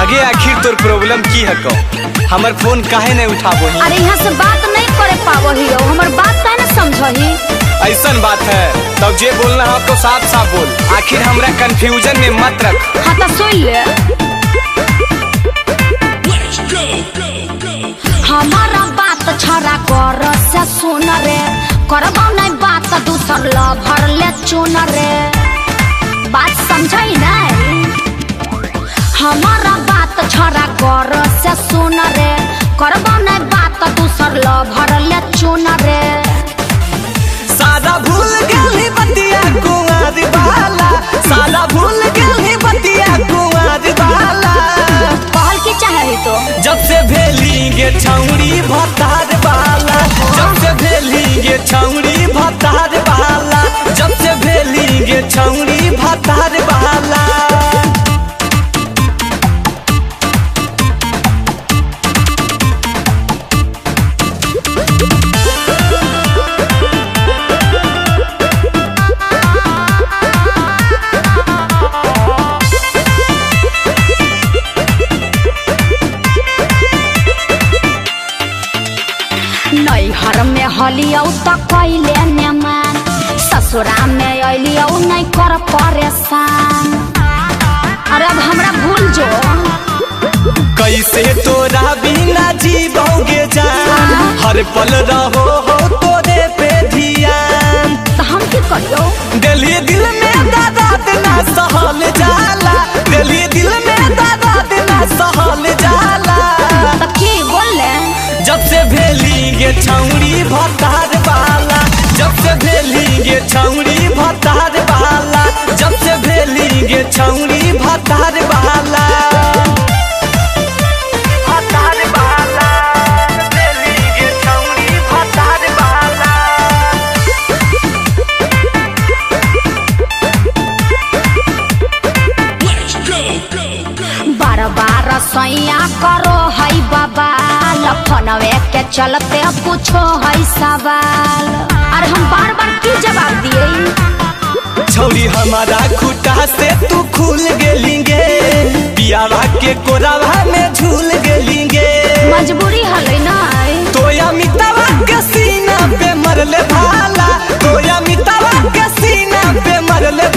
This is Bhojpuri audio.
आगे आखिर तोर प्रॉब्लम की है को हमर फोन काहे नहीं उठाबो ही? अरे यहाँ से बात नहीं करे पावो ही हो, हमर बात काहे न समझही? ऐसन बात है तब जे बोलना है तो साफ साफ बोल, आखिर हमरा कंफ्यूजन में मत रख। हाँ तो सुन ले, हमारा बात छड़ा कर से सुन रे, करबो नहीं बात दूसर लभर ले चुन रे, बात समझाई नहीं? हमारा बात छड़ा कर से सुन रे, करबो नहीं बात दूसर लभर ले चुन रे। सादा भूल गेली बतिया कुंवर वाला, सादा भूल गेली बतिया कुंवर वाला। कहल की चाहे तो जब से भेली गे छौड़ी भतार वाला, जब से भेली गे छौड़ी भतार वाला, जब से भेली गे छौड़ी भतार वाला। नैहर में हलियौ त कैले ने मान, ससुरा में अलियौ नहीं कर परेशान। अरे अब हमरा भूल जो, कैसे तोरा बिना जीवोगे जान, हर पल रहो हो तोरे पे ध्यान। तो हम की करियो? दिल्ली दिल में दर्द ना सहल जाला, दिल्ली दिल में दर्द ना सहल जाला। तो की बोले? जब से भेली गे छौड़ी भतार वाला, जब से भेली गे छौड़ी भतार वाला, जब से भेली गे छौड़ी भतार वाला। भतार वाला, भेली गे छौड़ी भतार वाला। बार बार सैया करो है बाबा, लफनवे के चलते पूछो है सवाल। अरे हम बार बार की जवाब दिए? छौड़ी हमारा खुटा से तू खुल गेलिंगे, पियावा के कोरावा में झूल गेलिंगे। मजबूरी हले नहीं तो अमितावा के सीना पे मरले भाला, तो अमितावा के सीना पे मरले